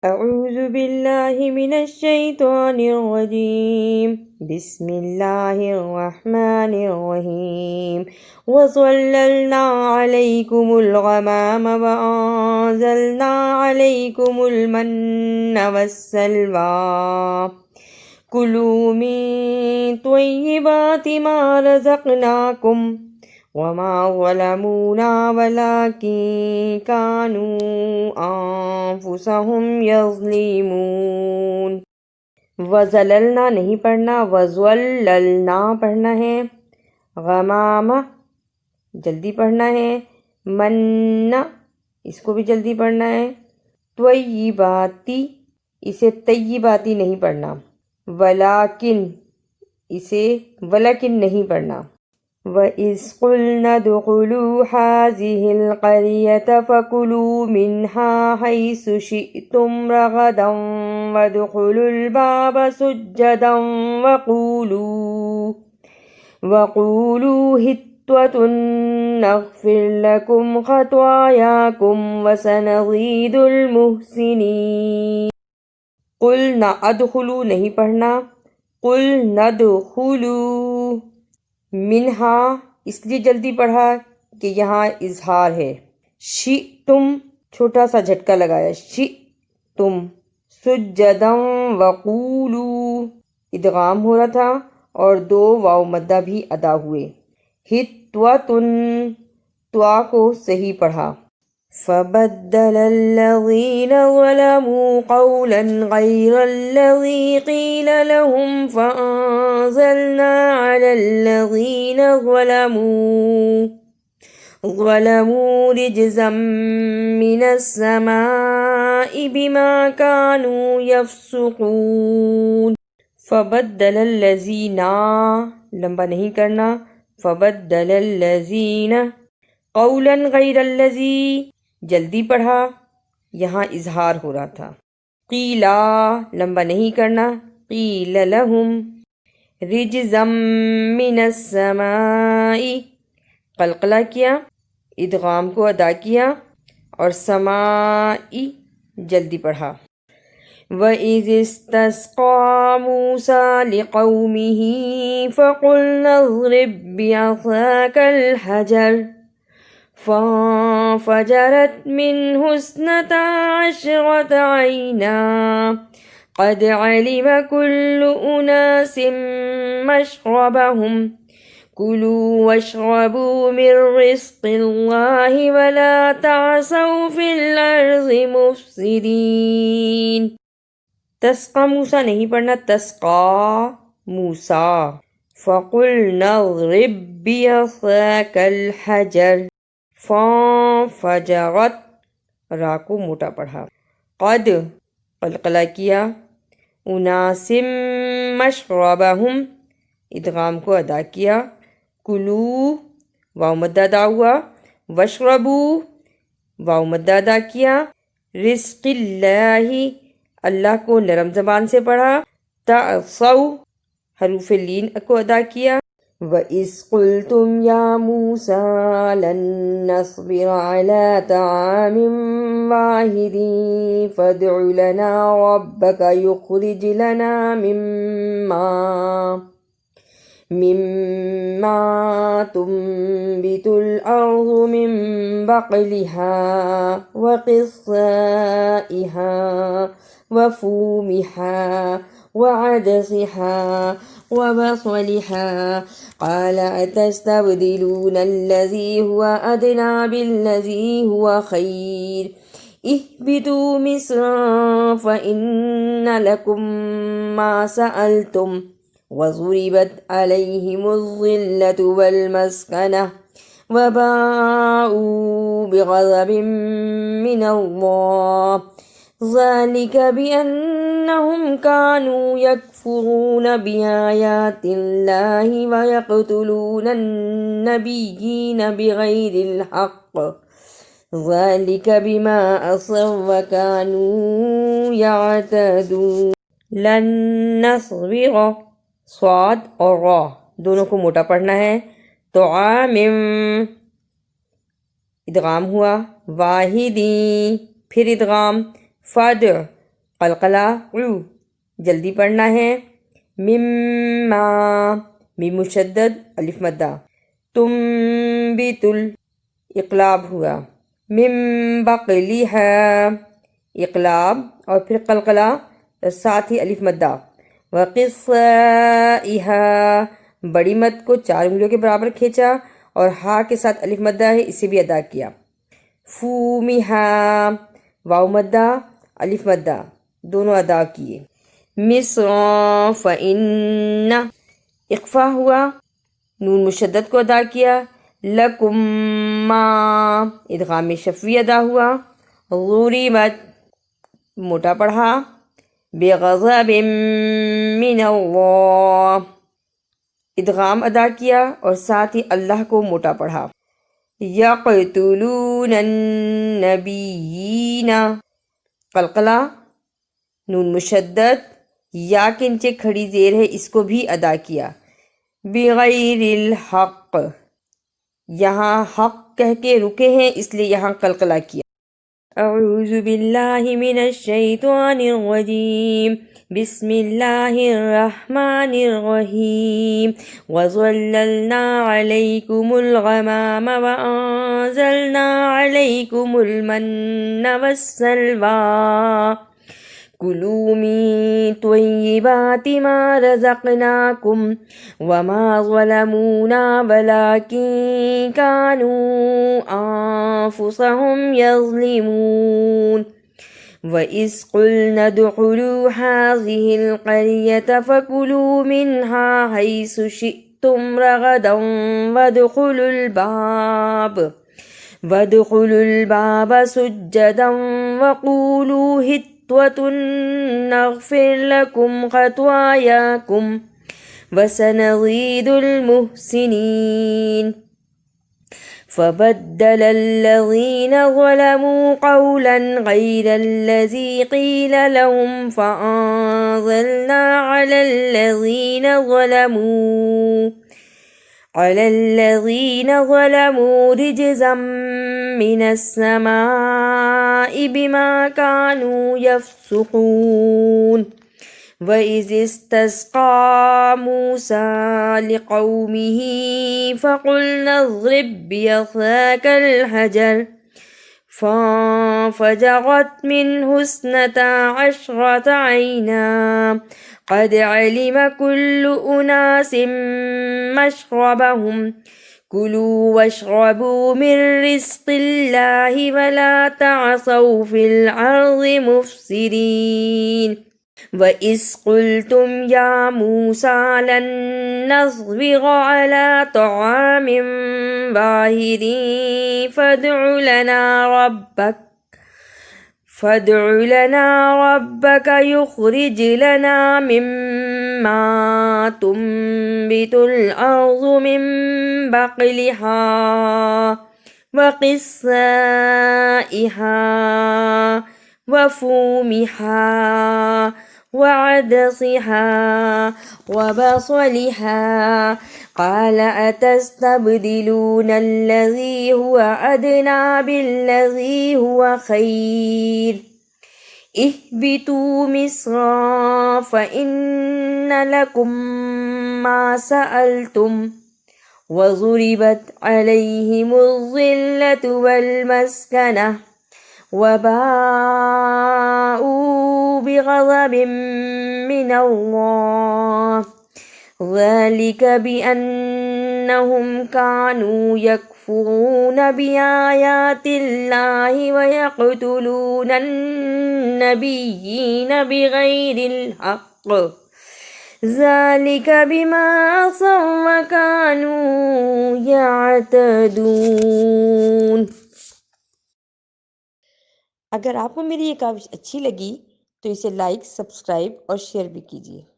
اعوذ باللہ من الشیطان الرجیم بسم اللہ الرحمن الرحیم وظللنا علیکم الغمام وانزلنا علیکم المن والسلوى کلوا من طیبات ما رزقناکم وما ظلمونا ولكن كانوا انفسهم يظلمون۔ وزللنا نہیں پڑھنا، وزللنا پڑھنا ہے، غمام جلدی پڑھنا ہے، من اس کو بھی جلدی پڑھنا ہے، طیباتی اسے طیباتی نہیں پڑھنا، ولیکن اسے ولیکن نہیں پڑھنا۔ وَإِذْ قُلْنَا ادْخُلُوا هَٰذِهِ الْقَرْيَةَ فَكُلُوا مِنْهَا حَيْثُ شِئْتُمْ رَغَدًا وَادْخُلُوا الْبَابَ سُجَّدًا وَقُولُوا حِطَّةٌ نَغْفِرْ لَكُمْ خَطَايَاكُمْ وَسَنَزِيدُ الْمُحْسِنِينَ۔ قُلْنَا ادْخُلُوا نہیں پڑھنا، قُلْنَا ادْخُلُوا منہا اس لیے جلدی پڑھا کہ یہاں اظہار ہے، شئتم چھوٹا سا جھٹکا لگایا، شئتم، سجداً وقولوا ادغام ہو رہا تھا اور 2 واو مدہ بھی ادا ہوئے، حطوۃن توا کو صحیح پڑھا، فبدل الذين ظلموا قولا غير الذي قيل لهم فأنزلنا على الذين ظلموا رجزا من السماء بما كانوا يفسقون۔ فبدل الذين لمبا نہیں کرنا، فبدل الذين قولا غیر الذی جلدی پڑھا، یہاں اظہار ہو رہا تھا، قیلا لمبا نہیں کرنا، قیل لہم رجزا من السماء قلقلہ کیا، ادغام کو ادا کیا اور سمائی جلدی پڑھا۔ وَإِذِ اسْتَسْقَىٰ مُوسَىٰ لِقَوْمِهِ فَقُلْنَا اضْرِب بِّعَصَاكَ الْحَجَرَ فانفجرت منه 12 عينا قد علم كل أناس مشربهم كلوا واشربوا من رزق الله ولا تعثوا في الأرض مفسدين۔ تسقى موسیٰ نہیں پڑھنا، تسقى موسیٰ، فقلنا اضرب بعصاك الحجر، فانفجرت را کو موٹا پڑھا، قد قلقلہ کیا، اناسم مشربہم ادغام کو ادا کیا، کلو واو مد ادا ہوا، وشربو واو مد ادا کیا، رزق اللہ اللہ کو نرم زبان سے پڑھا، تعصو حروف لین کو ادا کیا۔ وَإِذْ قُلْتُمْ يَا مُوسَىٰ لَن نَّصْبِرَ عَلَىٰ طَعَامٍ وَاحِدٍ فَادْعُ لَنَا رَبَّكَ يُخْرِجْ لَنَا مِمَّا تُنبِتُ الْأَرْضُ مِن بَقْلِهَا وَقِثَّائِهَا وَفُومِهَا وَعَدَسِهَا وَبَصَلِهَا قَالَ أَتَسْتَبْدِلُونَ الَّذِي هُوَ أَدْنَىٰ بِالَّذِي هُوَ خَيْرٌ اهْبِطُوا مِصْرًا فَإِنَّ لَكُم مَّا سَأَلْتُمْ وَضُرِبَتْ عَلَيْهِمُ الذِّلَّةُ وَالْمَسْكَنَةُ وَبَاءُوا بِغَضَبٍ مِّنَ اللَّهِ ذَلِكَ بِأَنَّهُمْ كَانُوا يَكْفُرُونَ بِآيَاتِ اللَّهِ وَيَقْتُلُونَ النَّبِيِّينَ بِغَيْرِ الْحَقِّ ذَلِكَ بِمَا عَصَوا وَكَانُوا يَعْتَدُونَ۔ لن نصبر صاد اور را دونوں کو موٹا پڑھنا ہے، تو عامم ادغام ہوا، واحدی پھر ادغام، فد قلقلہ جلدی پڑھنا ہے. مما میم مشدد الف مدہ. تنبت اقلاب ہوا. من بقلها اقلاب اور پھر قلقلہ ساتھ ہی الف مدہ. وقصائها بڑی مد کو 4 انگلیوں کے برابر کھینچا اور ہا کے ساتھ الف مدہ ہے اسے بھی ادا کیا. فومہا واو مدہ الف مدہ دونوں ادا کیے. مصر فإن اخفا ہوا نون مشدد کو ادا کیا. لکم ما ادغام شفوی ادا ہوا. ضربت موٹا پڑھا. بغضب من اللہ ادغام ادا کیا اور ساتھ ہی اللہ کو موٹا پڑھا. یقتلون النبیین قلقلہ نون مشدد یا کے نیچے کھڑی زیر ہے اس کو بھی ادا کیا. بغیر الحق یہاں حق کہہ کے رکے ہیں اس لیے یہاں قلقلہ کیا. اعوذ باللہ من الشیطان الرجیم. بسم اللہ الرحمن الرحیم. وظللنا علیکم الغمام وانزلنا علیکم المن والسلوى کلوا من طیبات ما رزقناکم وما ظلمونا ولکن كانوا انفسهم یظلمون. وَإِذْ قُلْنَا ادْخُلُوا هَٰذِهِ الْقَرْيَةَ فَكُلُوا مِنْهَا حَيْثُ شِئْتُمْ رَغَدًا وَادْخُلُوا الْبَابَ سُجَّدًا وَقُولُوا حِطَّةٌ نَغْفِرْ لَكُمْ خَطَايَاكُمْ وَسَنَزِيدُ الْمُحْسِنِينَ. فبدل الذين ظلموا قولا غير الذي قيل لهم فأنزلنا على الذين ظلموا رجزا من السماء بما كانوا يفسقون. وَإِذِ اسْتَسْقَىٰ مُوسَىٰ لِقَوْمِهِ فَقُلْنَا اضْرِب بِّعَصَاكَ الْحَجَرَ فَانفَجَرَتْ مِنْهُ 12 عَيْنًا قَدْ عَلِمَ كُلُّ أُنَاسٍ مَّشْرَبَهُمْ كُلُوا وَاشْرَبُوا مِن رِّزْقِ اللَّهِ وَلَا تَعْثَوْا فِي الْأَرْضِ مُفْسِدِينَ. وَإِذْ قُلْتُمْ يَا مُوسَىٰ لَن نَّصْبِرَ عَلَىٰ طَعَامٍ وَاحِدٍ فَادْعُ لَنَا رَبَّكَ يُخْرِجْ لَنَا مِمَّا تُنبِتُ الْأَرْضُ مِن بَقْلِهَا وَقِثَّائِهَا وَفُومِهَا وَعَدَسِهَا وَبَصَلِهَا قَالَ أَتَسْتَبْدِلُونَ الَّذِي هُوَ أَدْنَىٰ بِالَّذِي هُوَ خَيْرٌ اهْبِطُوا مِصْرًا فَإِنَّ لَكُم مَّا سَأَلْتُمْ وَضُرِبَتْ عَلَيْهِمُ الذِّلَّةُ وَالْمَسْكَنَةُ وَبَاءُوا بِغَضَبٍ مِّنَ اللَّهِ ذَٰلِكَ بِأَنَّهُمْ كَانُوا يَكْفُرُونَ بِآيَاتِ اللَّهِ وَيَقْتُلُونَ النَّبِيِّينَ بِغَيْرِ الْحَقِّ ذَٰلِكَ بِمَا عَصَوا وَّكَانُوا يَعْتَدُونَ. اگر آپ کو میری یہ کاوش اچھی لگی تو اسے لائک، سبسکرائب اور شیئر بھی کیجیے.